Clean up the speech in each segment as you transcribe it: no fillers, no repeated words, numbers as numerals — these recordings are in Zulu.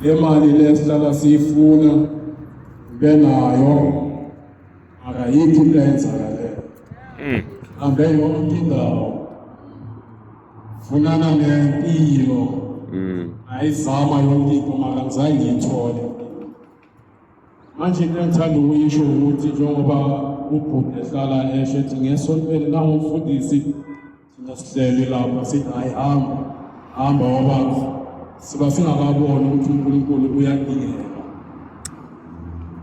le mali lesihlala siyifuna benayo akayikho into eyenzakaleyo. Hambe yonke indawo funana nempilo ayizama yonke into mara ngizange ngiyithole. Manje into engithanda ukuyisho ukuthi njengoba ubhuti ehlala esho ethi ngesontweni nangumfundisi thina sihleli lapha sithi hayi hamba wababa siba singakaboni ukuthi uNkulunkulu uyadingeka.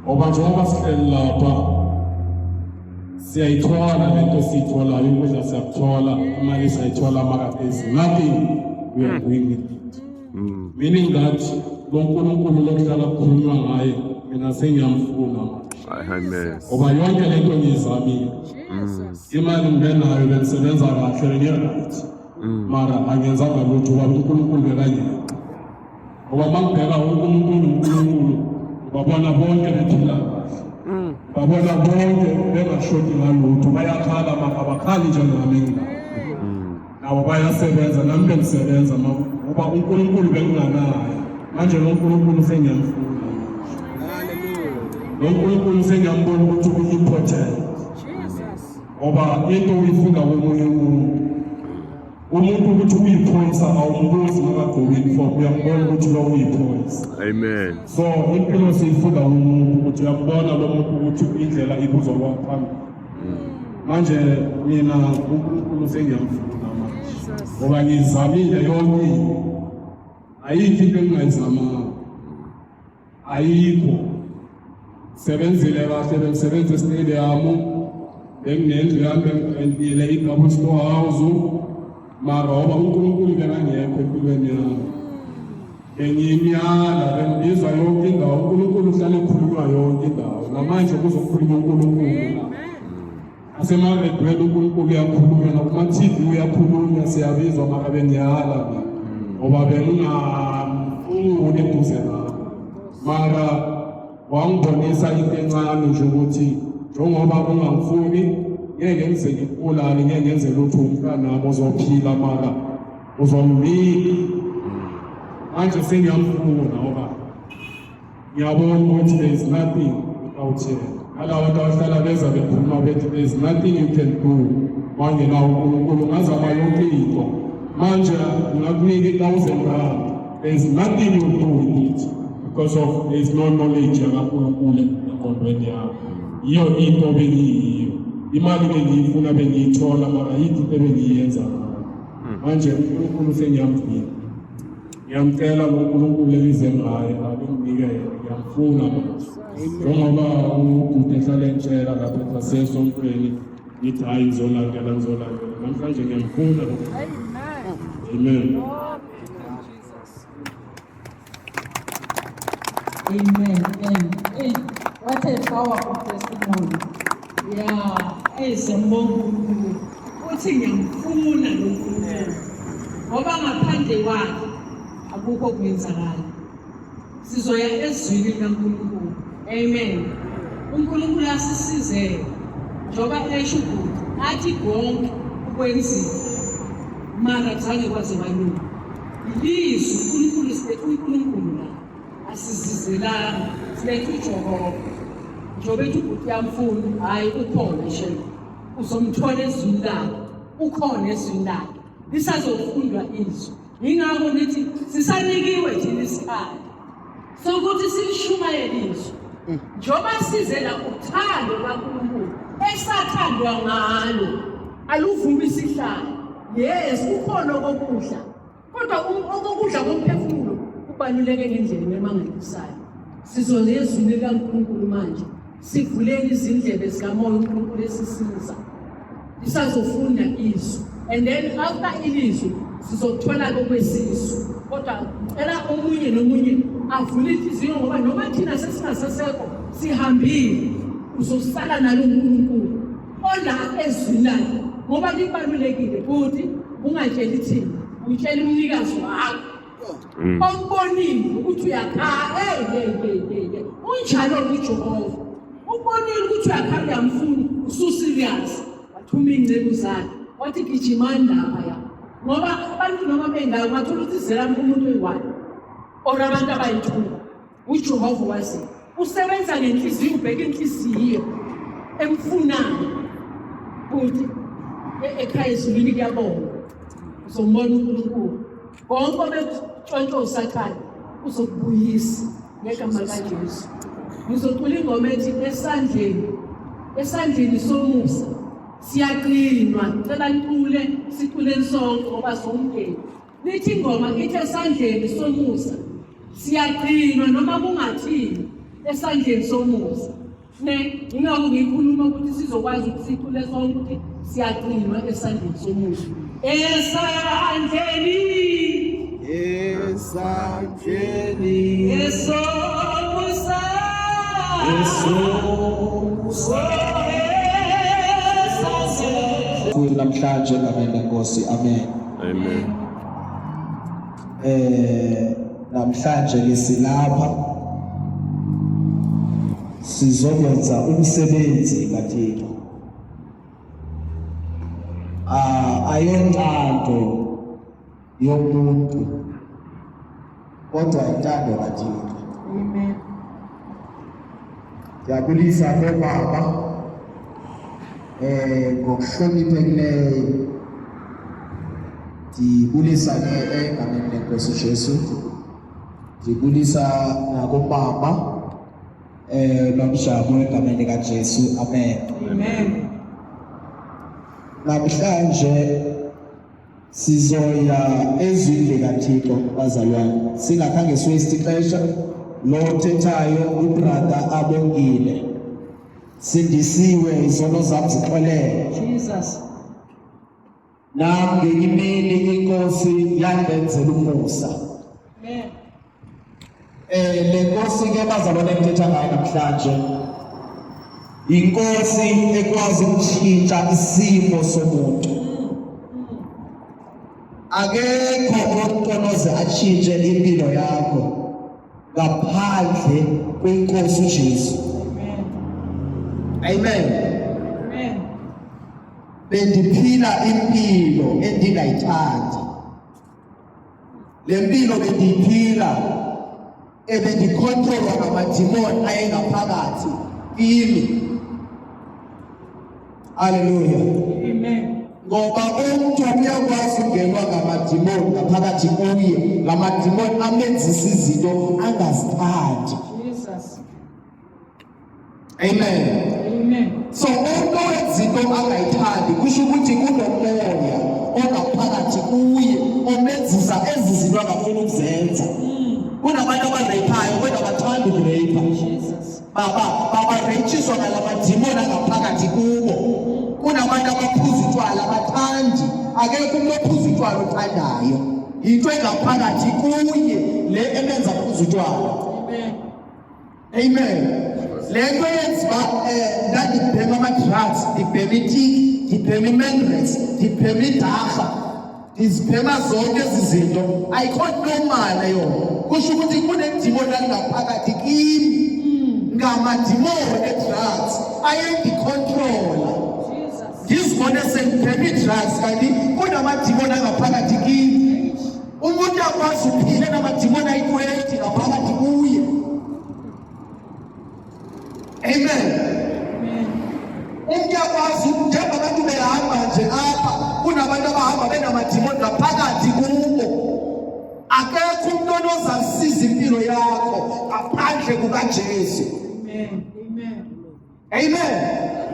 Ngoba njengoba sihleli lapha siyayithola lento siyitholayo, ukudla siyakuthola, imali siyayithola, mara there's nothing we are doing with it. Meaning that lo Nkulunkulu lokuhlala kukhulunywa ngaye mina sengiyamfuna manje. Amen. Ngoba yonke lento ngiyizamile. Imali ngibenayo bengisebenza kahle ngi-right. Mara angenzanga lutho ngoba uNkulunkulu bekangekho. Ngoba mangibheka uNkulunkulu babona bonke bephila kahle. Babona bonke bengashodi ngalutho, bayakhala maka abakhali njengami ngila. Nabo bayasebenza nami bengisebenza ngoba uNkulunkulu benginganaye. Manje lo Nkulunkulu sengiyamfuna. Lo Nkulunkulu sengiyambona ukuthi uyi-important. Ngoba into uyifunda komunye umuntu ukuthi uyiphoyisa awumbuzi ngakagqoki for uyambona ukuthi lo uyiphoyisa. Amen. So impilo siyifunda umuntu ukuthi uyambona lo muntu ukuthi indlela ibuzwa kwaphambili. Manje mina uNkulunkulu sengiyamfuna manje. Ngoba ngizamile yonke. Ayikho into engingayizamanga. Ayikho. Sebenzile kahle bengisebenza estadium. Benginendlu yami engiyile i-double storehouse. Mara ngoba uNkulunkulu bekangekho empilweni yami. Bengiyimyala bengibizwa yonke indawo, uNkulunkulu uhlale ekhulunywa yonke indawo. Namanje kuzokhulunywa uNkulunkulu. Asemaredweni uNkulunkulu uyakhulunywa, nakuma-TV uyakhulunywa, siyabizwa mara bengiyala mina. Ngoba bengingafuni eduze nami. Mara wangibonisa into encane nje ukuthi njengoba ungangifuni ngeke ngize ngikubulale, ngeke ngenze lutho umntanami ozophila mara uzongibika. Manje sengiyamfuna ngoba ngiyabona ukuthi there is nothing without him. Ngalawo bantu abahlala beza bekhuluma bethi there is nothing you can do mangena uNkulunkulu, ngazama yonke into. Manje ngingakunika R1,000. There is nothing you do with it because of there is no knowledge yakaNkulunkulu engqondweni yakho. Iyo into bengiyiyo. Imali bengiyifuna bengiyithola mara yinto bengiyenza. Manje uNkulunkulu sengiyamfuna. Ngiyamcela uNkulunkulu elize ngaye abinginike yena, ngiyamfuna manje. Njengoba ubhuti ehlala entshela lapha esesontweni ngithi hayi ngizolandela. Namhlanje ngiyamfuna. Amen. Amen. Hey, what a powerful testimony. Yeah, siyambonga uNkulunkulu. Uthi ngiyamfuna lo Nkulunkulu. Ngoba ngaphandle kwakhe akukho kwenzakala. Sizoya ezwini likaNkulunkulu. Amen. uNkulunkulu asisize. Njoba esho ukuthi athi konke ukwenziwa. Mara zange kwaze balunga. Ilizwi uNkulunkulu sithi uNkulunkulu la asizizelanga. Silethe uJehova. Njoba ethi ukuthi yamfuna hayi ukhona shela. Uzomthola ezwini lakhe. Ukhona ezwini lakhe. Lisazofundwa izwi. Ingakho nithi sisanikiwe thina isikhathi sokuthi silishumayele izwi. Njoba sizela uthando kaNkulunkulu esathandwa ngalo aluvumi isihlalo. Yes, ukhona okokudla. Kodwa okokudla komphefumulo kubaluleke ngendlela emangalisayo. Sizolezwini likaNkulunkulu manje. Sivuleni izindlebe zikamoya uNkulunkulu esisiza. Lisazofunda izwi. And then after ilizwi sizothola okwesizwe. Kodwa ela omunye nomunye avule inhliziyo ngoba noma thina sesingasesekho sihambile uzosala nalo uNkulunkulu ola ezwini lakhe. Ngoba libalulekile ukuthi ungatsheli thina, utshela umnikazi wakho. Awubonile ukuthi uyakhala unjalo uJehova. Ubonile ukuthi uyakhala uyamfuna, ususerious. Wathuma ingcebo zakhe. Wathi gijimani lapha ya. ngoba abantu noma bengayo bathola ukuthi zela umuntu oyi-1 or abantu abayi-2 uJehova wazi usebenza ngenhliziyo ubheka inhliziyo emfunayo ukuthi ekhaya ezulwini kuyabonga uzombona uNkulunkulu konke obetshontsho usakhaya uzokubuyisa ngegama likaJesu. Ngizocula ingoma ethi esandleni somusa siyaqinwa. Cela sicule sonke ngoba somndeni. Nithi ingoma ithi esandleni somusa siyaqinwa noma kungathini esandleni somusa. Ngingakho ngikhuluma ukuthi sizokwazi ukuthi sicule sonke ukuthi siyaqinwa esandleni somusa. Esandleni somusa namhlanje egameni lenkosi, amen. Amen. Namhlanje silapha sizokwenza umsebenzi kaThixo. Ayontando yomuntu kodwa intando kaThixo. Amen. Ngiyabulisa baba ngokuhloniphekileyo ndibulisa egameni lenkosi Jesu, ndibulisa nakubaba nomjabu egameni likaJesu, amen. Amen. Namhlanje sizoya ezwini likaThixo bazalwane, singakhange siwaste ixesha. Lo thethayo ubrother abongile, sindisiwe izono zami zixolele. Jesus. Nami ngenye imini inkosi yandenzela umusa. Amen. Le nkosi ke bazalwane engithetha ngayo namhlanje, inkosi ekwazi ukushintsha isimo somuntu. Akekho ontonoze atshintshe impilo yakho ngaphandle kwenkosi uJesu. Amen. Amen. Amen. Bendiphila impilo endingayithandi. Le mpilo bendiyiphila bendikhontrolwa ngamadimoni ayengaphakathi kimi. Hallelujah. Amen. Ngoba umuntu uyakwazi ungenwa ngamadimoni ngaphakathi kuye, lamadimoni amenzisa izinto angazithandi. Jesus. Amen. Amen. So umuntu owenzinto angayithandi kusho ukuthi kunomoya ongaphakathi kuye omenzisa ezi zinto angafuni ukuzenza. Kunabantu abareyiphayo kodwa abathandi ukureyipha. Jesus. Babareyitshiswa ngalamadimoni angaphakathi kubo. Kunabantu abaphuza utshwala abathandi. Akekho umuntu ophuza utshwala othandayo. Into engaphakathi kuye le emenza aphuza utshwala. Amen. Amen. Le nto yenziwa ndandibhema ama-drugs, ndibhema itiki, ndibhema i-mangres, ndibhema idarha, ndizibhema zonke ezi zinto, ayikho normal yona. Kusho ukuthi kunedimoni alingaphakathi kimi ngamadimoni e-drugs ayendikhontrola. Ngizibone sengibhema i-drugs kanti kunamadimoni angaphakathi kimi. Umuntu akwazi uphile namadimoni ayi-20 ngaphakathi kuye. Amen. Umuntu akwazi njengoba abantu behamba nje apha, kunabantu abahamba benamadimoni ngaphakathi kubo. Akekho umuntu onozasiza impilo yakho ngaphandle kukaJesu. Amen. Amen. Amen.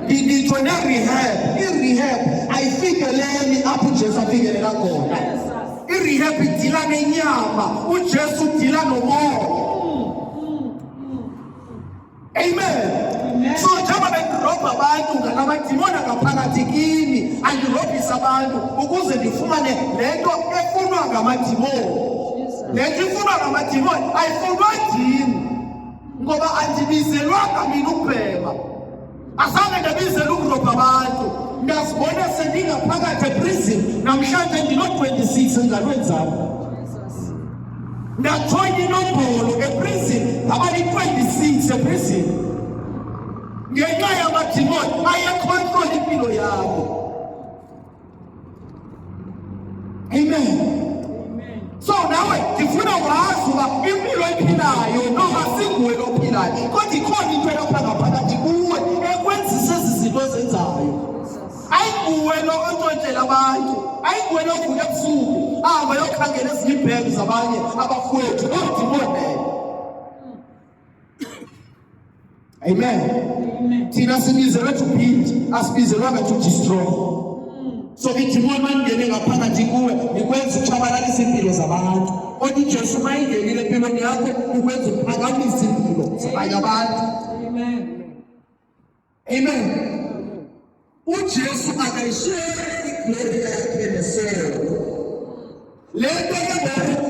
Ngitsho ne-rehab. I-rehab ayifikeleli apho uJesu afikelela khona. I-rehab idila nenyama, uJesu udila nomoya. Amen. So njengoba bendirobha abantu ngalamadimoni ngaphakathi kimi, andirobhisa abantu ukuze ndifumane le nto efunwa ngamadimoni. Le nto ifunwa ngamadimoni ayifunwa ndim, ngoba andibizelwanga mina ukubhema. Azange ndabizela ukurobha abantu. Ndazibona sendingaphakathi eprison namhlanje ndino-26 engalweni zami. Ndajoyina inombolo eprison ngabali-26 eprison ngenxa yamadimoni ayekhontrola impilo yakho. Amen. wazi uba impilo ephilayo noma singuwe lophilayo kodwa ikhona into elapha ngaphakathi kuwe ekwenzisa ezi zinto ezenzayo. Ayikuwe lo ontshontsela abantu, ayikuwe lo vuka ebusuku ahamba yokhangela ezinye iibhegi zabanye abafowethu odimone. Amen. Thina sibizelwe to build, asibizelwanga to destroy. So idimoni mandingene ngaphakathi kuwe ikwenza uchabalalisa impilo zabantu. Kodwa uJesu mayingenile empilweni yakho ukwenza uphakamisa impilo zabanye abantu. Amen. uJesu akayisheri iglory yakhe nesoro. Le nto ke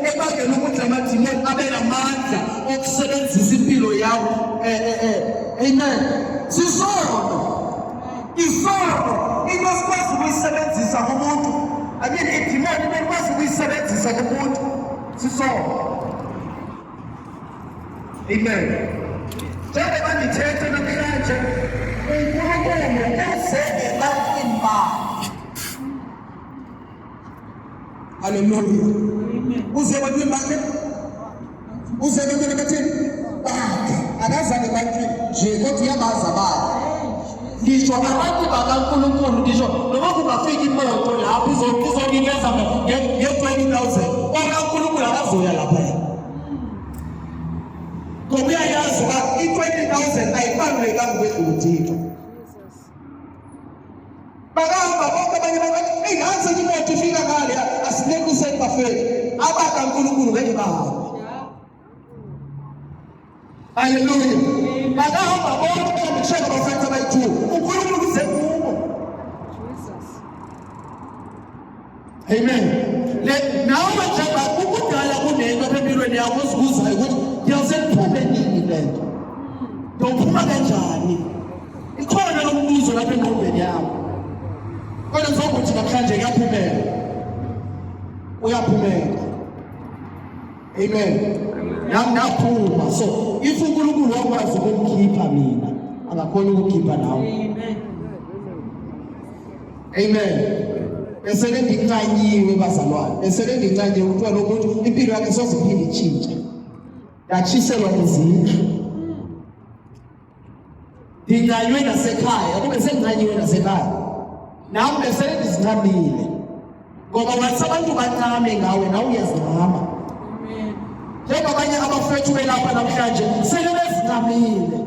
ebangela ukuthi amadimoni abe namandla okusebenzisa impilo yawo. Amen. Sisono. Isono inesikwazi ukuyisebenzisa kumuntu. Akini idimoni inesikwazi ukuyisebenzisa kumuntu. Sisono. Amen. Njengoba ngithethe namhlanje uNkulunkulu eze ebantwini bakhe. Hallelujah. Uze ebantwini bakhe. Uze ebantwini bathini? Bakhe. Akazange ebantwini nje kodwa uyabazi abantu. Ngisho abantu bakaNkulunkulu ngisho noma kungafika imoto lapho izonikeza nge-20,000 okaNkulunkulu akazoya lapha. Ngoba uyayazi uba i-20,000 ayibalulekanga ukwedlula uThixo. Bakahamba bonke abanye bathi ingathi imoto ifika ngale asineke usebafeni abakaNkulunkulu ngeke bahambe. Hallelujah. Bakahamba bonke abashaka abafethu abayi-2 uNkulunkulu uze kubo. Amen. Nawe njengoba ukudala kunento apha empilweni yakho uzibuzayo ukuthi ngiyaze ngiphume nini le nto? Ngiyophuma kanjani? Ikhona lo mbuzo lapha engqondweni yakho. Kodwa ngizokuthi namhlanje kuyaphumela. Uyaphumela. Amen. Nami naphuma. So if uNkulunkulu wakwazi ukumkhipha mina angakhona ukukhipha nawe. Amen. Esele ndincanyiwe bazalwane. Esele ndincanyiwe kuthiwa lo muntu impilo yakhe soziphila itshintshe. Yatshiselwa izindlu. Ndinganywe nasekhaya, kube sengincanyiwe nasekhaya. Nami besele ndizincamile. Ngoba wathi abantu bancame ngawe nawe uyazincama. Amen. Njengabanye abafethu belapha namhlanje sele bezincamile.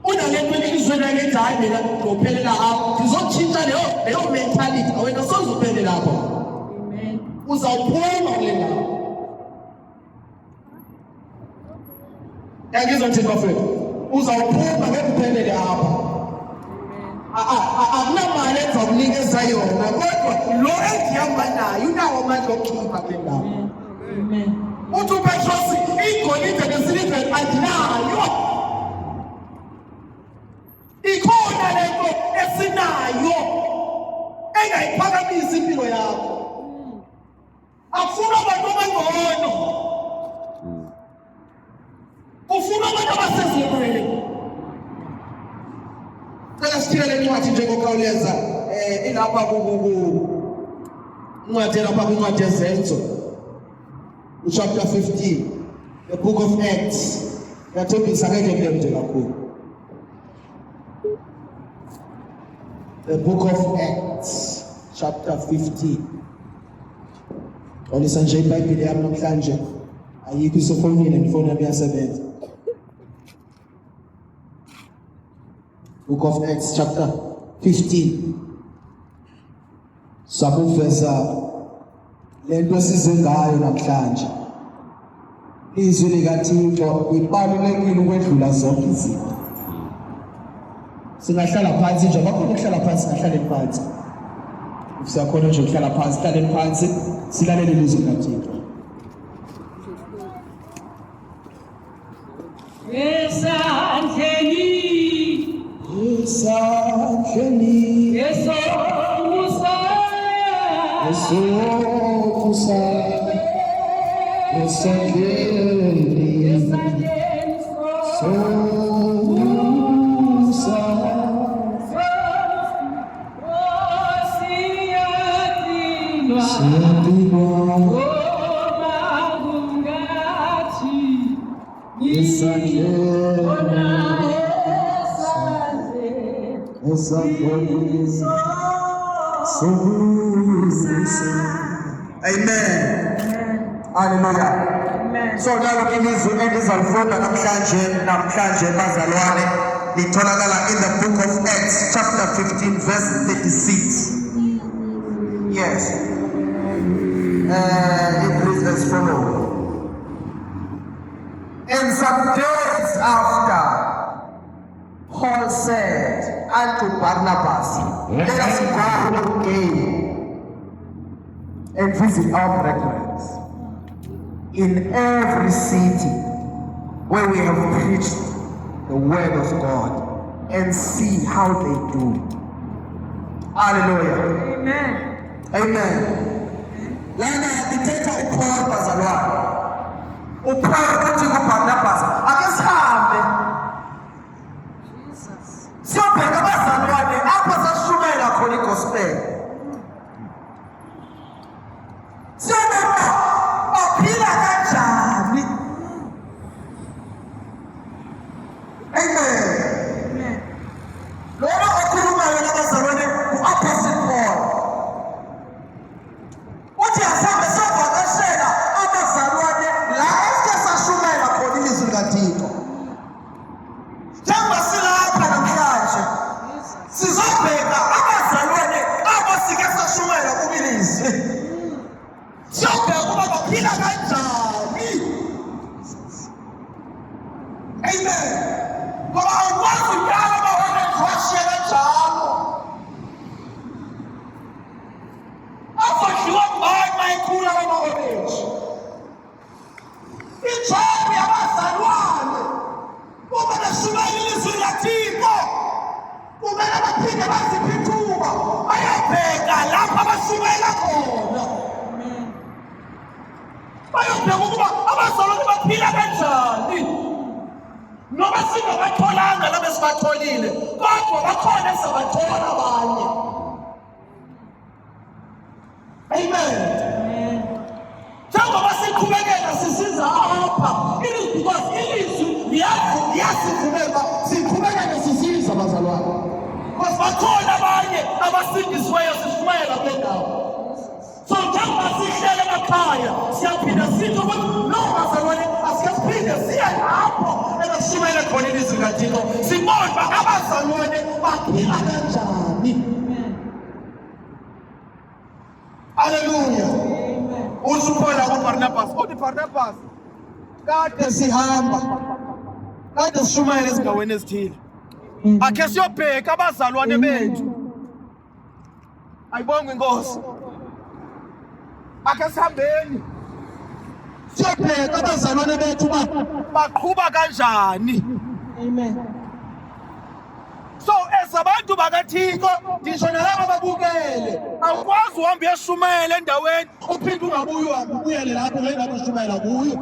Unalento elizweni ngithi hayi mina ngophelela apho ngizotshintsha leyo mentality awena sozophelela lapho. Amen. Uzawuphuma kule ndawo. Yangizothi bafethu uzawuphuma ngekuphelele apha. Akunamali ezakunikeza yona kodwa lo endihamba nayo unawo amandla okukhipha kule ndawo. Amen. Uthi uPetrosi igolide nesilivere andinayo. Ikhona lento esinayo engayiphakamisa impilo yakho. Akufuna abantu abangcono. Ufuna abantu abasezingeni. Cela sithele lencwadi njengoKhawuleza ilapha incwadi lapha kwincwadi yeZenzo chapter 15 the book of Acts. Yathembisa ngeke ngemde kakhulu. The book of Acts chapter 15. Olisa nje iBhayibheli yami namhlanje ayikho isofonini ngifona yami yasebenza. Book of Acts chapter 15. Sakuveza lento esize ngayo namhlanje. Izwi likaThixo libalulekile ukwedlula zonke izinto. Singahlala phansi nje bakhona ukuhlala phansi singahlala phansi. Siyakhona nje ukuhlala phansi sihlale phansi silalele ilizwi likaThixo. Esandleni esomusa esandleni somusa siyadinwa Hallelujah. So now ilizwi elizalifunda namhlanje bazalwane litholakala in the book of Acts chapter 15 verse 36. Yes. It reads as follows. And some days after, Paul said unto Barnabas, let us go again and visit our brethren in every city where we have preached the word of God and see how they do. Hallelujah. Amen. Amen. Lana dithetha uPaul bazalwane. uPaul uthi kuBarnabas, ake sihambe. Jesus. Siyobheka abazalwane apho sashumayela khona igospel. Siyobheka baphila kanjani. Amen. Amen. Lona okhulumayo nabazalwane uApostle Paul. Uthi asambe sovakashela abazalwane la esike sashumayela khona ilizwi likaThixo. Njengoba silapha namhlanje sizobheka abazalwane abo sike sashumayela kubilizwi. Siyobheka ukuba baphila kanjani. Amen. Ngoba awukwazi unyala abahole ngiwashiye kanjalo. Afadliwa ngubani mayikhula kwama-orange. Ijobi yabazalwane uma beshumayela ilizwi likaThixo kumele baphinde baziphe ithuba bayobheka lapho abashumayela khona. Bayobheka ukuba abazalwane baphila kanjani. Noma singabatholanga laba esibatholile kodwa bakhona esizabathola abanye. Amen. Njengoba siqhubekela sisiza apha because ilizwi liyasivumela siqhubekele sisiza bazalwane. Because bakhona abanye abasindisiweyo sishumayela kule ndawo. So njengoba sihlele emakhaya siyaphinda sithi ukuthi no bazalwane asikaphinde siye lapho ebashumayela khona ilizwi likaThixo sibone uba abazalwane baphila kanjani. Hallelujah. Usuphola kuBarnabas. Uthi Barnabas, kade sihamba. Kade sishumayela ezindaweni ezithile. Akhe siyobheka abazalwane bethu. Ayibonge Inkosi. Akhe sihambeni. Siyobheka abazalwane bethu baqhuba kanjani. Amen. So esabantu bakaThixo ngisho nalabo babukele awukwazi uhamba uyeshumayela endaweni uphinde ungabuyi ubuyele lapho ngendawo ushumayela kuyo.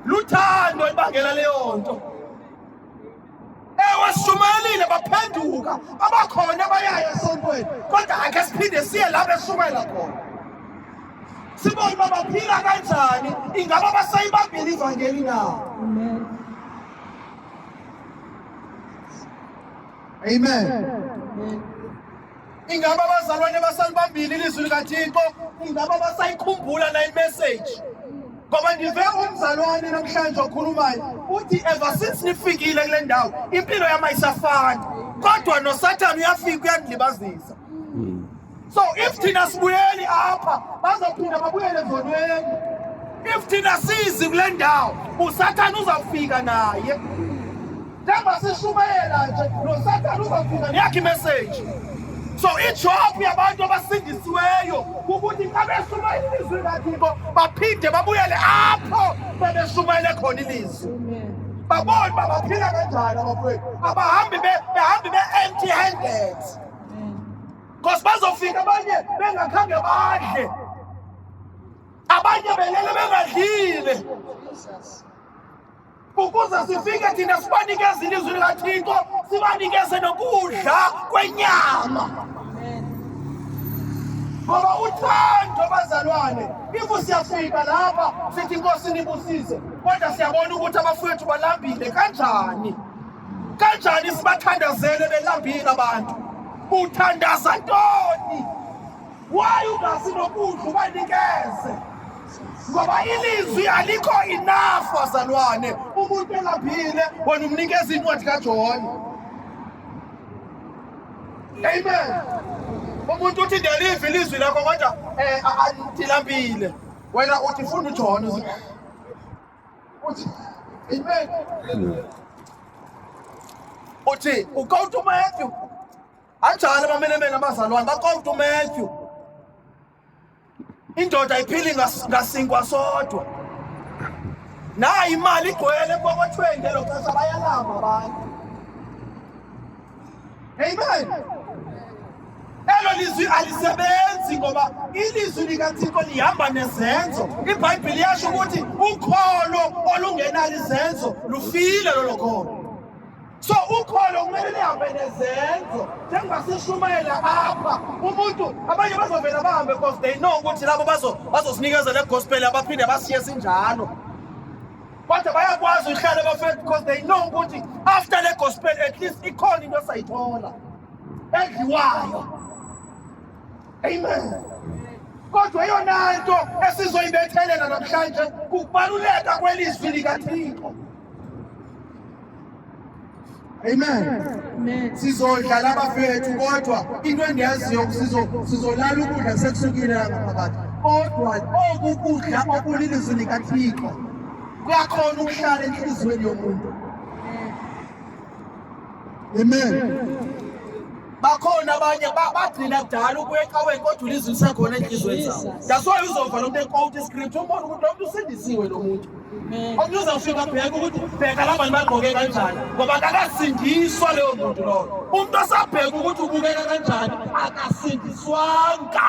Luthando ibangela leyo nto. Ewe sishumayelile baphenduka abakhona abayaya esontweni kodwa ake siphinde siye lapho eshumayela khona. Sibone uba baphila kanjani ingaba basayibambile ivangeli na. Amen. Amen. Ingaba abazalwane basalibambile ilizwi likaThixo, ingaba basayikhumbula na imessage. Ngoba ndive umzalwane namhlanje okhulumayo uthi ever since nifikile kule ndawo impilo yami ayisafani kodwa noSathane uyafika uyandilibazisa. So if thina sibuyeli apha bazophinda babuyele ezonweni. If thina sizi kule ndawo uSathane uzafika naye. Njengoba sishumayela nje noSathane uzafika neyakhe imessage. So ijob yabantu abasindisiweyo ukuthi xa beshumayela ilizwi likaThixo baphinde babuyele apho bebeshumayele khona ilizwi. Babone uba baphila kanjani abafowethu. Abahambi behambi be-empty handed. Because bazofika abanye bengakhange badle. Abanye belele bengadlile. Ukuze sifike thina sibanikeze ilizwi likaThixo sibanikeze nokudla kwenyama. Ngoba uthando bazalwane ifu siyafika lapha sithi Nkosi nibusise kodwa siyabona ukuthi abafowethu balambile kanjani. Kanjani sibathandazele belambile abantu? Uthandaza ntoni? Why ungasinokudla ubanikeze? Ngoba ilizwi alikho enough bazalwane. Umuntu elambile wena umnikeza incwadi kaJohn. Amen. Umuntu uthi ndiyaliva ilizwi lakho kodwa ndilambile. Wena uthi funda uJohn. Uthi amen. Uthi ukawuthi uMatthew. Anjalo abamenemene abazalwane bakawuthi uMatthew. Indoda ayiphili ngasinkwa sodwa. Nayi imali igcwele kokwathwe ngelo xesha bayalamba abantu. Amen. Elo lizwi alisebenzi ngoba ilizwi likaThixo lihamba nezenzo. IBhayibheli yasho ukuthi ukholo olungenalo izenzo lufile lolo kholo. So ukholo kumele lihambe nezenzo. Njengoba sishumayela apha umuntu abanye bazovela bahambe because they know ukuthi labo bazosinikeza le gospel abaphinde basiye sinjalo. Kodwa bayakwazi uhlale bafethu because they know ukuthi after le gospel at least ikhona into sayithola edliwayo. Amen. Kodwa yona nto esizoyibethelela namhlanje kubaluleka kwelizwi likaThixo. Amen. Sizodlala abafethu kodwa into endiyaziyo sizolala ukudla sekusukile ngaphakathi. Kodwa okukudla okulilizwi likaThixo kuyakhona ukuhlala enhliziyweni yomuntu. Amen. Bakhona abanye bagcina kudala ukuweqaweni kodwa ilizwi lisekhona enhliziyweni zabo. That's why uzova lo muntu equote iscript umbona ukuthi lo muntu usindisiwe lo muntu. Omunye uzawufika abheke ukuthi bheka laba bantu bagqoke kanjani ngoba akasindiswa leyo muntu loyo. Umuntu osabheka ukuthi ubukeka kanjani akasindiswanga.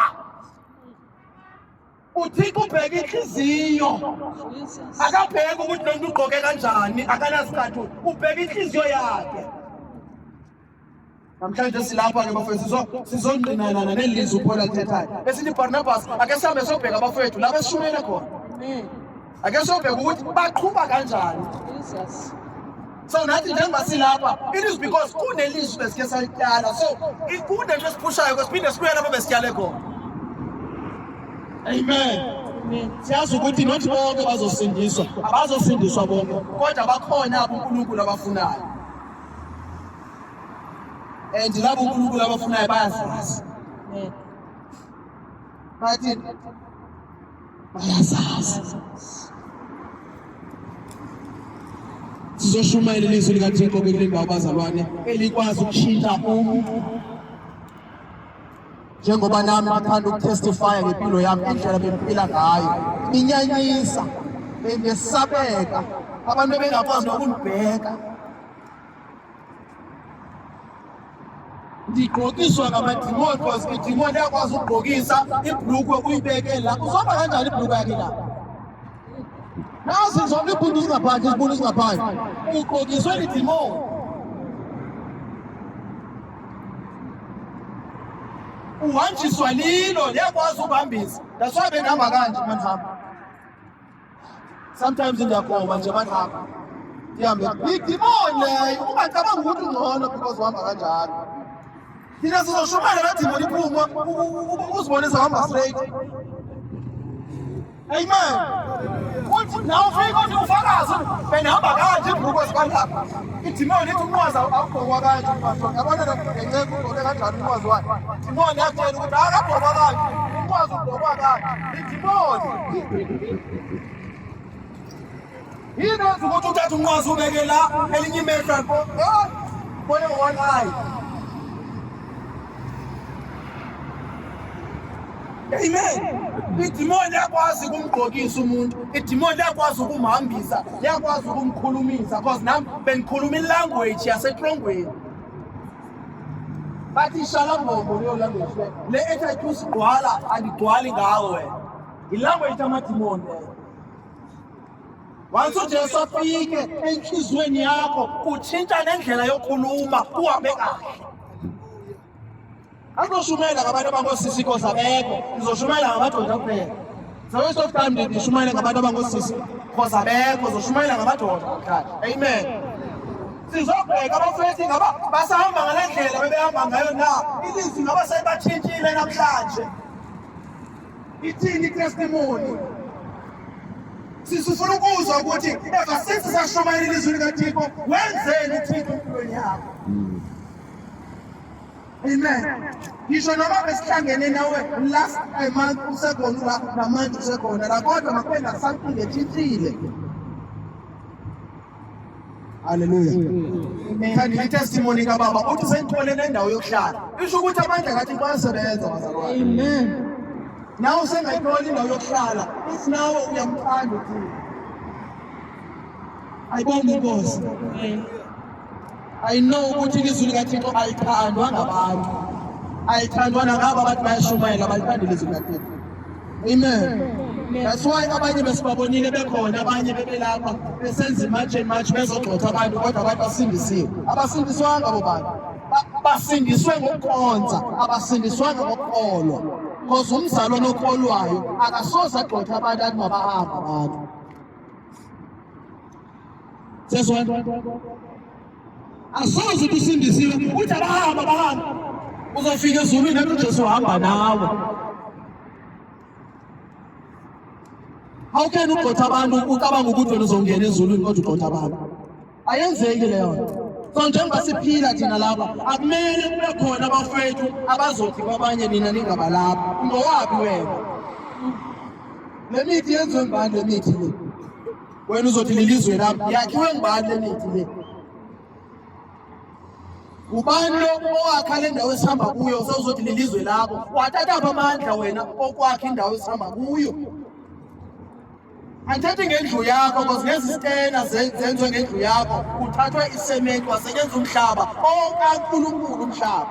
Uthixo ubheka inhliziyo. Akabheka ukuthi lo muntu ugqoke kanjani akanasikhathi ubheka inhliziyo yakhe. Namhlanje silapha-ke bafethu sizongqinelana nelizwi uPaul alithethayo. Esithi Barnabas ake sihambe sobheka abafethu laba esishumele khona. Ake sobheka ukuthi baqhuba kanjani. So nathi njengoba silapha it is because kunelizwi besike salityala. So kunento esiphushayo kwesiphinde sibuye lapho besityale khona. Amen. Siyazi ukuthi not bonke bazosindiswa, abazosindiswa bonke kodwa bakhona abo uNkulunkulu abafunayo. And labo uNkulunkulu abafunayo bayazazi. Bathi bayazazi. Sizoshumayela ilizwi likaThixo kule ndawo bazalwane elikwazi ukushintsha umuntu. Njengoba nami ngithanda ukutestifya ngempilo yami indlela bengiphila ngayo. Inyanyisa, besabeka, abantu bengakwazi ukungibheka. Ndigqokiswa ngamadimoni because idimoni yakwazi ukugqokisa ibhlukwe uyibeke la. Uzoba kanjani ibhlukwe yakhe la? Nazi zonke ibhundu zingaphandle, izibhundu zingaphandle. Ugqokiswe idimoni. Uhanjiswa lilo liyakwazi ukuhambisa. That's why bengihamba kanje manihamba. Sometimes ngiyakhoba nje manihamba. Ndihambe idimoni leyo ungacabanga ukuthi ungcono because uhamba kanjalo. Thina sizoshumayela kadimoni iphuma uzibonisa hamba straight. Amen. Uthi nawe ufika uthi ufakazi benihamba kanje ibhuku esikalapha. Idimoni ithi umnqwazi awugqokwa kanje mfana. Yabona lencebo ugqoke kanjani umnqwazi wakhe? Idimoni yakutshela ukuthi akagqokwa kanje. Umnqwazi ugqokwa kanje. Idimoni. Yini wazi ukuthi uthatha umnqwazi ubeke la elinye imehlo yakho? Bone one eye. Amen. Idimoni yakwazi ukumgqokisa umuntu. Idimoni yakwazi ukumhambisa, yakwazi ukumkhulumisa because nami bengikhuluma ilanguage yaseTrongweni. Bathi shala ngombo leyo language le ethi usigqwala andigqwali ngawe wena. Ilanguage yamadimoni leyo. Once uJesu afike enhlizweni yakho utshintsha nendlela yokukhuluma uhambe kahle. Azoshumayela ngabantu abangosisi inkosi abekho. Ngizoshumayela ngamadoda kuphela. So most of time ndishumayela ngabantu abangosisi inkosi abekho. Ngizoshumayela ngamadoda kuphela. Amen. Sizobheka abafowethu ingaba basahamba ngale ndlela bebehamba ngayo na. Ilizwi ingaba sebatshintshile namhlanje. Ithini testimony? Sisifuna ukuzwa ukuthi eva since sashumayela ilizwi likaThixo wenzeni Thixo empilweni yakho. Amen. Ngisho noma besihlangene nawe last month usekhona la namanje usekhona la kodwa makwenda something etshintshile. Hallelujah. Kanti itestimony kababa uthi sengithole nendawo yokuhlala. Isho ukuthi amandla kaThixo ayasebenza bazalwane. Amen. Nawe sengayithola indawo yokuhlala, if nawe uyamthanda uThixo. Ayibonge inkosi. I know ukuthi ilizwi likaThixo alithandwa ngabantu. Alithandwa nangabo abathi bayashumayela abalithanda ilizwi likaThixo. Amen. That's why abanye besibabonile bekhona abanye bebelapha besenza imanje bezogxotha abantu kodwa abantu basindisiwe. Abasindiswanga abo bantu. Basindiswe ngokukhonza, abasindiswanga ngokukholwa. Because umzalwane okholwayo akasoze agxothe abantu athi mabahamba abantu. Sesona asoze ukusindisiwe uthi abahamba uzofika ezulwini nathi uJesu uhamba nawe. How can ugxotha abantu ucabanga ukuthi wena uzongena ezulwini kodwa ugxotha abantu? Ayenzeki leyo nto. So njengoba siphila thina lapha akumele kube khona abafowethu abazothi kwabanye nina ningabalapha. Ngowaphi wena? Le mithi yenziwe ngubani le mithi le? Wena uzothi lilizwe lami yakhiwe ngubani le mithi le? Ubani lo owakha le ndawo esihamba kuyo sewuzothi lilizwe lakho? Wathatha amandla wena okwakha indawo esihamba kuyo. Angithethi ngendlu yakho because lezi stena zenziwe ngendlu yakho uthathwe isementi wasebenza umhlaba okaNkulunkulu umhlaba.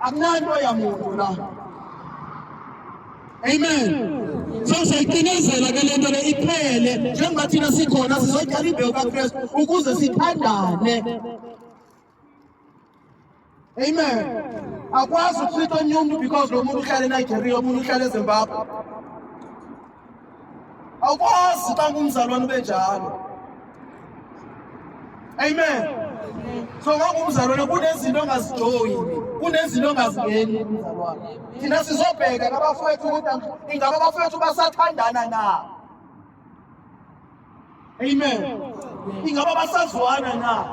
Akunanto yamuntu la. Amen. So siyayicinezela ke lento le iphele njengoba thina sikhona sizoyicala imbewu kaKristu ukuze sithandane. Amen. Akwazi ukutreat omnye umuntu because lo muntu uhlala eNigeria omunye uhlala eZimbabwe. Awukwazi xa ngumzalwane ube njalo. Amen. So ngangumzalwane kunezinto ongazijoyi, kunezinto ongazingeni umzalwane. Thina sizobheka nabafowethu ukuthi ingaba abafowethu basathandana na. Amen. Ingaba basazwana na.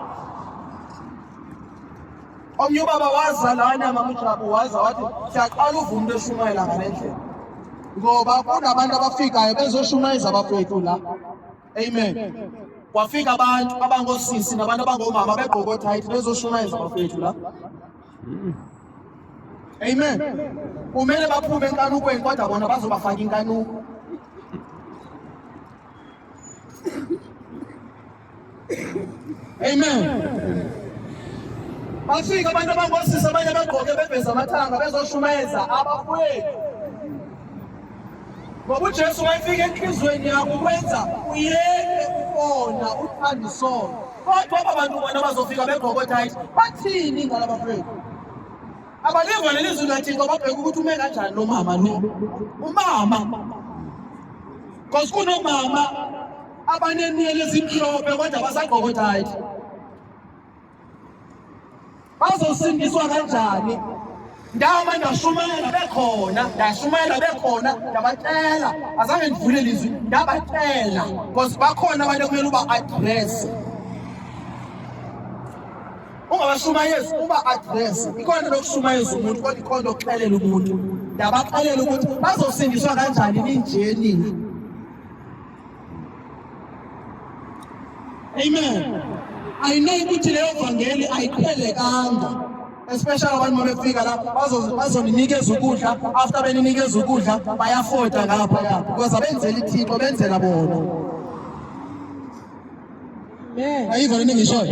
Omnye ubaba waza lana mamujabu waza wathi siyaqala uva umuntu eshumayela ngale ndlela. Ngoba kunabantu abafikayo bezoshumayeza abafowethu la. Amen. Kwafika abantu abangosisi nabantu abangomama begqoke tight bezoshumayeza abafowethu la. Amen. Kumele baphume enkanukweni kodwa bona bazobafaka inkanuko. Amen. Bafika abantu abangosisi abanye begqoke beveza amathanga bezoshumayeza abafowethu. Ngoba uJesu wayefika enhlizweni yakho ukwenza uyeke ukona uthanda isono. Kodwa abantu bona bazofika begqoke tight bathini ngalaba bafowethu? Abaliva lelizwi laThixo babheka ukuthi ume kanjani lo mama lo. Umama. Because kunomama abaneniyele ezimhlophe kodwa basagqoke tight. Bazosindiswa kanjani? Ndawo manje ndashumayela bekhona ndabatshela azange ngivule lizwi ndabatshela because bakhona abantu kumele uba address. Ungabashumayezi uba address. Ikhona lokushumayeza umuntu kodwa ikhona lokuxelela umuntu. Ndabaxelela ukuthi bazosindiswa kanjani ninjeni. Amen. I know ukuthi leyo vangeli ayiphelekanga. Especially abantu mabefika la bazoninikeza ukudla after beninikeza ukudla bayafoda ngapha because abenzela iThixo benzela bona. Amen. Ayiva lento ngishoyo.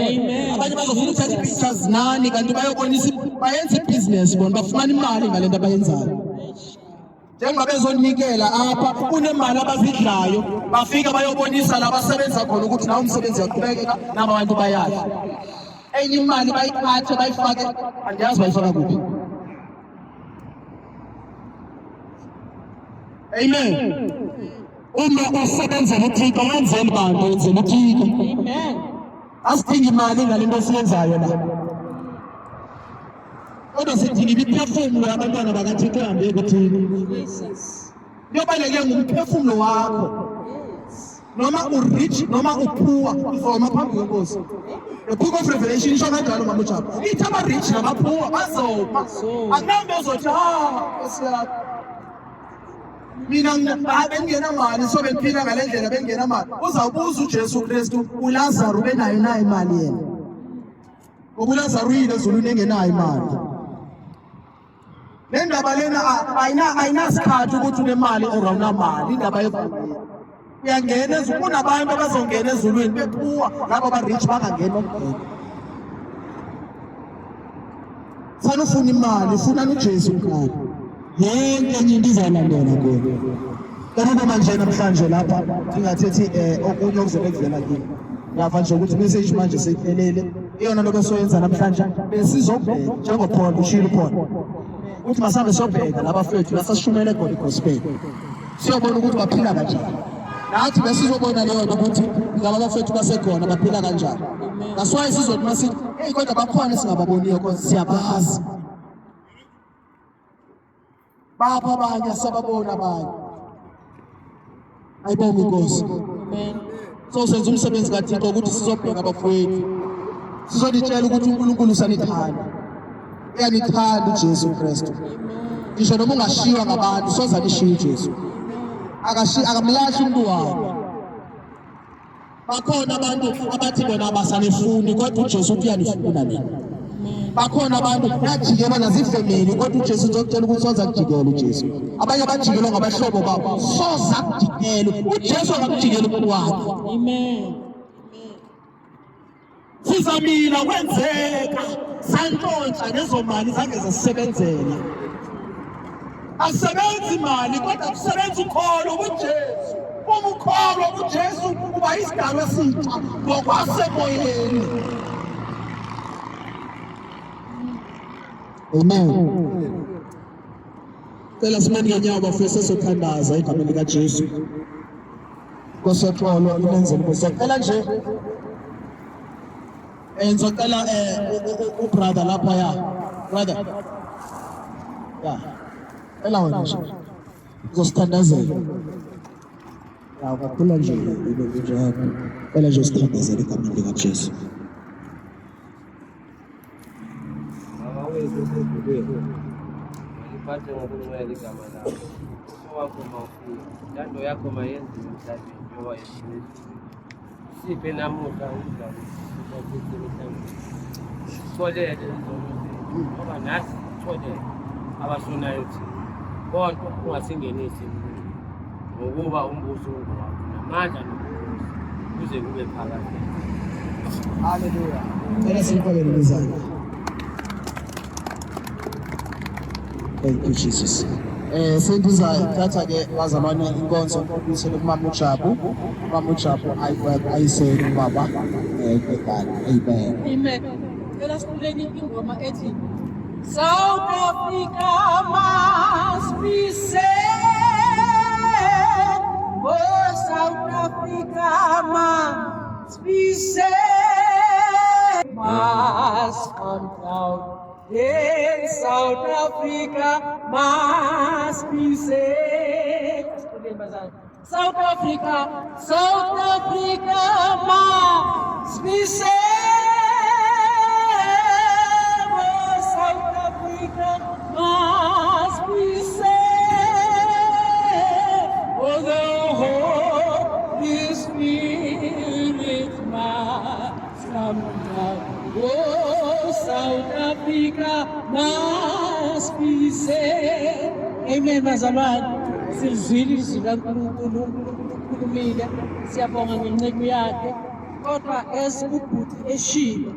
Abanye bazofuna ukuthatha pictures nani kanti bayobonisa bayenza ibusiness bona bafumana imali ngalento abayenzayo. Njengoba bezonikela apha kunemali abazidlayo bafika bayobonisa la basebenza khona ukuthi nawo umsebenzi uyaqhubeka naba abantu bayadla. Enye imali bayithathe bayifake andiyazi bayifaka kuphi. Amen. Uma usebenzela uThixo wenzeni bantu wenzela uThixo. Amen. asidingi imali ngale nto siyenzayo la. Kodwa sidinga imiphefumulo yabantwana bakaThixo ehambe ekuthini. Kuyobaluleke ngumphefumulo wakho. Noma u-rich noma u-poor uzoma phambi kwenkosi. The book of Revelation isho kanjalo mama uJabu. Ithi ama-rich nama-poor bazoma. Akunamntu ozothi Nkosi yakho. Mina bengingenamali so bengiphila ngale ndlela bengingenamali. Uzawubuza uJesu Kristu uLazaro benayo na imali yena. Ngoba uLazaro uyile ezulwini engenayo imali. Le ndaba lena ayinasikhathi ukuthi unemali or awunamali, indaba yevangeli. Uyangena ezulwini, kunabantu abazongena ezulwini bephuwa, labo aba-rich bangangena okugcina. Fana ufuna imali, ufuna noJesu mkhulu. Yonke enye into izalandela kuwe. Kanti manje namhlanje lapha ngingathethi okunye okuzobe kuvela kimi. Ngiyava nje ukuthi message manje seyiphelele. Iyona nto besoyenza namhlanje besizobheka njengoPaul ushilo Paul. Uthi masambe sobheka labafethu lasashumele khona igospel. Siyobona ukuthi baphila kanjani. Nathi besizobona leyo nto ukuthi ngaba abafethu basekhona baphila kanjani. That's why sizothi masithi hey kodwa bakhona singababoniyo kodwa siyabazi. Bapha abanye sababona abanye. Ayibonge inkosi. Amen. So senza umsebenzi kaThixo ukuthi sizobheka abafowethu. Sizoditshela ukuthi uNkulunkulu usanithanda. Uyanithanda uJesu Kristu. Ngisho noma ungashiwa ngabantu soza nishiye uJesu. Akamlashi umuntu wakho. Bakhona abantu abathi bona abasanifuni kodwa uJesu uyanifuna nina. Bakhona abantu bajikelwa nazifemeli kodwa uJesu uzokutshela ukuthi soza kujikela uJesu. Abanye bajikelwa ngabahlobo babo soza kujikela. uJesu akakujikela umuntu wakho. Amen. Sizamila kwenzeka sanhlonhla lezo mali zange zasebenzela. Asebenzi imali kodwa kusebenza ukholo kuJesu. Uma ukholwa kuJesu uba isidalwa esitsha ngokwasemoyeni. Amen. Cela simani ngenyawo bafisa sothandaza egameni likaJesu. Kosoxolo inenzele kusacela nje. Ngizocela ubrother lapha ya. Brother. Ya. Ela wena nje. Uzosithandazela. Ya ukakhula nje into yakho. Ela nje usithandazela egameni likaJesu. Nipate ngokulungela igama lakho. Wakho mawufika. Intando yakho mayenziwe emhlabeni njengoba yenziwe. Siphe namuhla ukudla kwethu emhlabeni. Sitholele ngoba nasi sitholele abashonayo thina. Kodwa ungasingenisi ngokuba umbuso ungowakho namandla nobukhosi kuze kube phakade. Hallelujah. Ela siphakele izandla. Thank you Jesus. Sendizathatha ke bazalwane inkonzo ukubuyisela kumama uJabu. Mama uJabu ayisele baba ekhaya. Amen. Amen. Kela sikuleni ingoma ethi South Africa must be saved. Oh, South Africa must be saved. Must come down. In South Africa must be saved. South Africa must be saved. Oh, South Africa must be saved. Oh, the Holy Spirit must come down. Oh, South Africa must be saved. Amen, bazalwane. Sizwile izwi kaNkulunkulu, uNkulunkulu ukhulumile. Siyabonga ngenceku yakhe. Kodwa esibubhuti eshilo,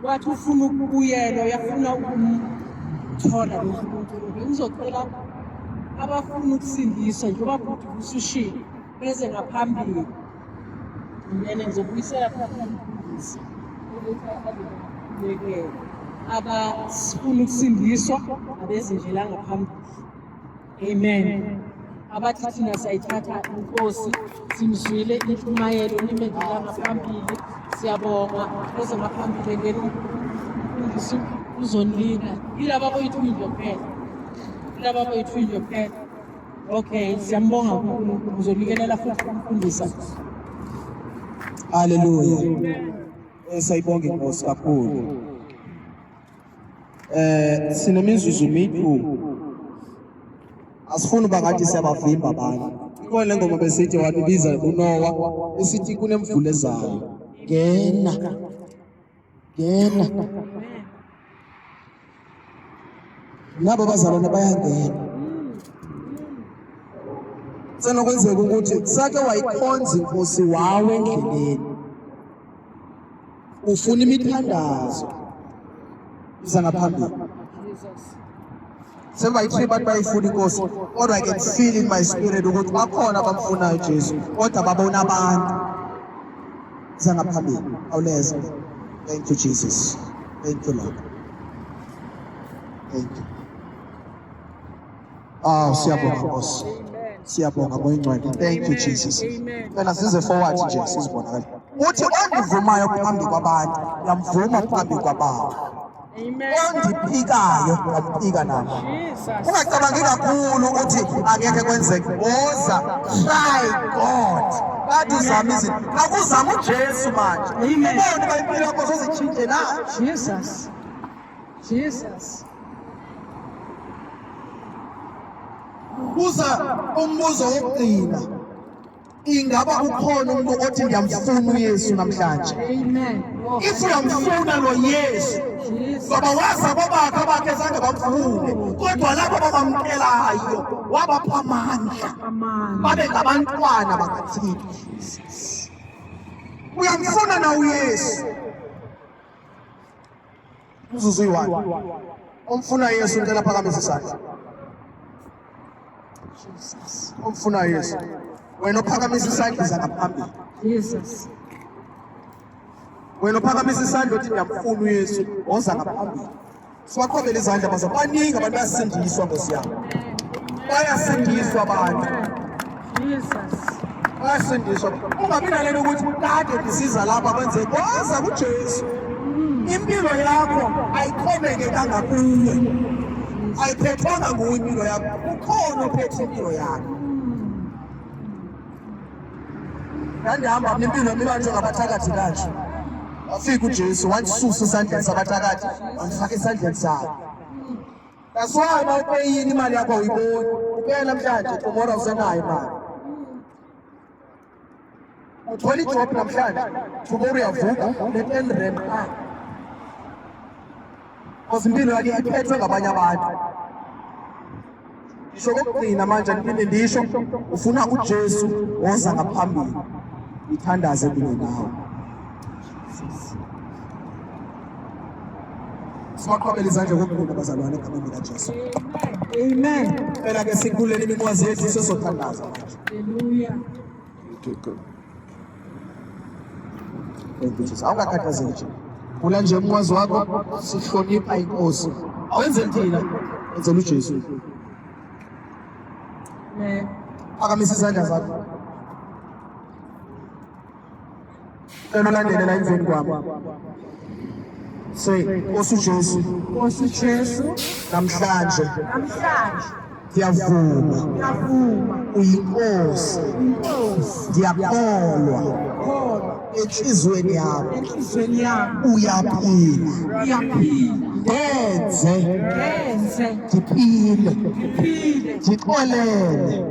wathi ufuna ukubuyela, uyafuna ukumthola uNkulunkulu. Ngizocela abafuna ukusindiswa njengoba bhuti usushilo beze ngaphambili. Mina ngizobuyisela phakathi abafuna ukusindiswa abeze nje la ngaphambili. Amen. abathi thina sayithatha inkosi simzwile intshumayelo nimendelanga phambili siyabonga ezemaphambili ngelo umfundisi uzonilina yilaba boyithunjwe kuphela yilaba boyithunjwe kuphela. Okay, siyambonga uNkulunkulu uzonikelela futhi umfundisi. Haleluya. Sayibonga inkosi kakhulu. Sinemizuzu mithu. Asifuni bangathi siyabavimba abantu. Ikhona le ngoma besithi wabiza uNowa esithi kunemvula ezayo. Ngena. Labo bazalwane bayangena. Senokwenzeka ukuthi sake wayikhonza inkosi wawe endleleni. Ufuna imithandazo. Iza ngaphambili. Semba ithi abantu bayifuna inkosi kodwa I can feel in my spirit ukuthi bakhona abamfunayo Jesu kodwa babona abantu. Iza ngaphambili. Awuleza. Thank you Jesus. Thank you Lord. Thank you. Siyabonga Nkosi. Siyabonga ngoyingcwele. Thank you Jesus. Phela size forward nje sizibonakala. Uthi ondivumayo phambi kwabantu, yamvuma phambi kwabawo. Amen. Ondiphikayo yamphika nami. Ungacabangi kakhulu ukuthi angeke kwenzeke. Woza, try God. Bathi uzama izinto. Akuzama uJesu manje. Ubone impilo yakho zozitshintshe na. Jesus. Buza umbuzo wokugcina. Ingaba ukhona umuntu othi ngiyamfuna uYesu namhlanje? Amen. If uyamfuna lo Yesu, ngoba waza babakhe abakhe zange bamfune, kodwa lapho babamkelayo wabapha amandla. Babe ngabantwana bakaThixo. Uyamfuna na uYesu? Uzuzu yiwani? Umfuna Yesu ngicela phakamisa isandla. Umfuna Yesu. Wena uphakamisa isandla zangaphambili. Jesus. Wena uphakamisa isandla uthi ngiyamfuna uYesu, woza ngaphambili. Siwaqhobele izandla baza baningi abantu bayasindiswa Nkosi yami. Bayasindiswa abantu. Jesus. Bayasindiswa. Ungabi nalento ukuthi kade ngisiza lapha kwenze woza kuJesu. Impilo yakho ayikhomekekanga kuwe. Ayiphethwanga nguwe impilo yakho. Ukhona ophethe impilo yakho. Ngandihamba nempilo mibanjwe ngabathakathi kanje. Wafika uJesu wandisusa esandleni sabathakathi wandifaka esandleni sakhe. That's why mawupeyini imali yakho uyiboni. Uphela namhlanje tomorrow usenayo imali. Uthola ijob namhlanje tomorrow uyavuka ne-10 rand. Because impilo yakhe iphethwe ngabanye abantu. Ngisho kokugcina manje ngiphinde ndisho ufuna uJesu woza ngaphambili. Ithandaze kunye nawe. Siwaqhobele izandla kokugcina bazalwane egameni likaJesu. Amen. Phela ke sikhulele iminqwazi yethu sesothandaza manje. Hallelujah. Thank you Jesus. Awungakhathazeki nje. Kula nje umnqwazi wakho sihlonipha inkosi. Awenze thina enzela uJesu. Amen. Phakamisa izandla zakho. Eno landelela emveni kwami. Say, Nkosi uJesu, namhlanje ngiyavuma uyinkosi, ngiyakholwa enhlizweni yami uyaphila, ngenze ngiphile, ngixolele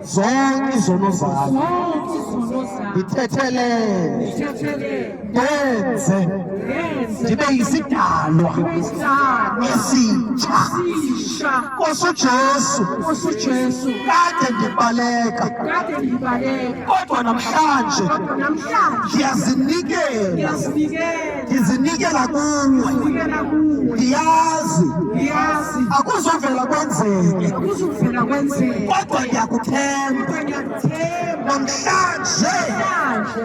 zonke izono zami, ngithethelele, ngenze ngibe yisidalwa esitsha. Nkosi uJesu, kade ngibaleka, kodwa namhlanje ngizinikela kuwe. Ngiyazi akuzovela kwenzeke, kodwa ngiyakuthemba namhlanje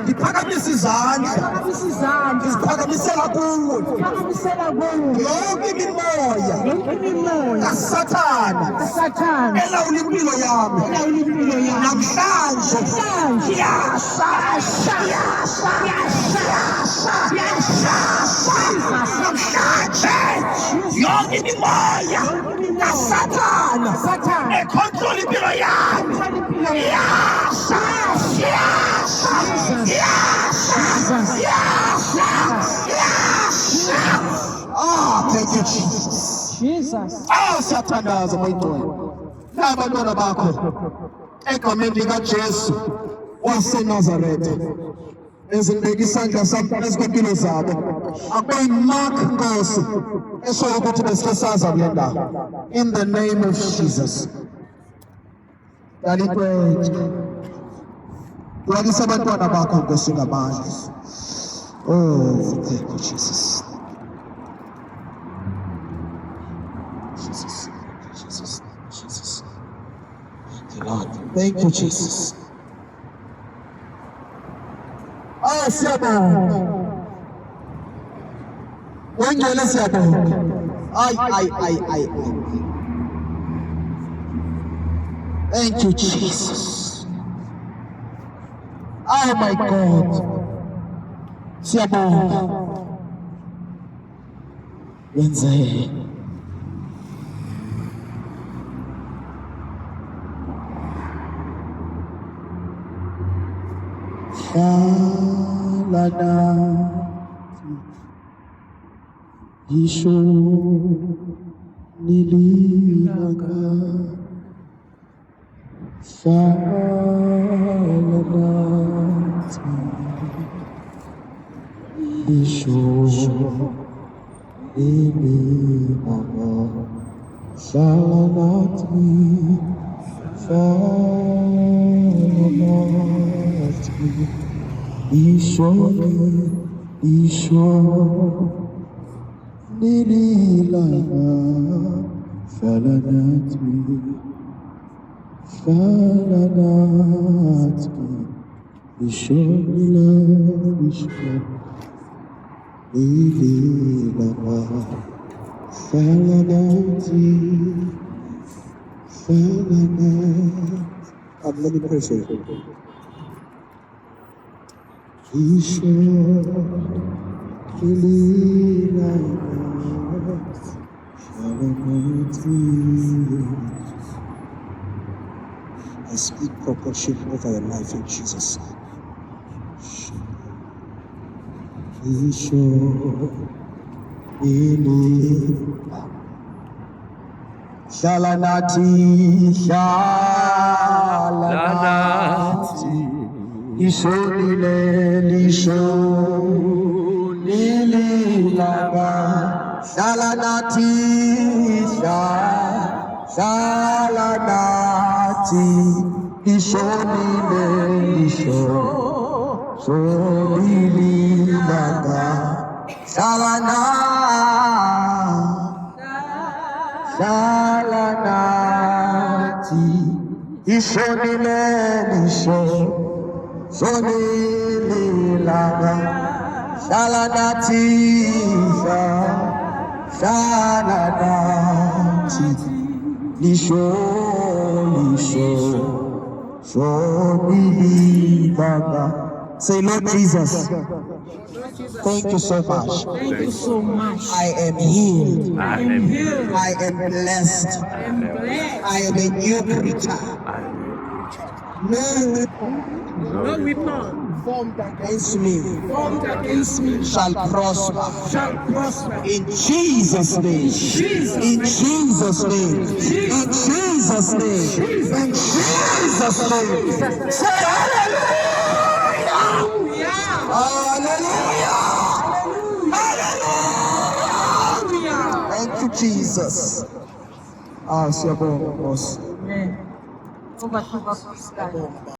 ngiphakamisa izandla siphakamisela kuwe yonke imimoya kasathana elawula impilo yami namhlanje yasha namhlanje yonke imimoya kasathana econtrol impilo yami yasha thank you Jesus. Siyathandaza bayithola nabantwana bakho egameni likaJesu waseNazaretha ezibeka isandla sakho ezimpilo zabo akuyimark Nkosi esho ukuthi besisaza kule ndawo in the name of Jesus. Daliphethe Walisa abantwana bakho Nkosi ngamandla. Oh, thank you Jesus. Jesus. Thank you, Lord. Thank you, Jesus. Siyabonga. Wengele siyabonga. Ay. Thank you, Jesus. Oh my God. Siyabonga. Wenzele. Shalanathi Isho nililanga Shalanathi Isho nililanga Shalanathi Isho nililanga Shalanathi Isho nililanga Shalanathi let me pray for you. Isho nililanga Shalanathi. I speak proportion over your life in Jesus' name. Isho nililanga Shalanathi Isho nililanga Shalanathi Isho nililanga Shalanathi Isho nililanga Shalanathi Isho nililanga. Say, Lord Jesus, thank you so much. Thank you so much. I am healed. I am healed. I am blessed. I am blessed. I am a new creature. No weapon formed against me shall prosper. In Jesus' name. In Jesus' name. In Jesus' name. In Jesus' name. Say hallelujah. Hallelujah. Hallelujah. Thank you, Jesus. Siyabonga Nkosi. Amen.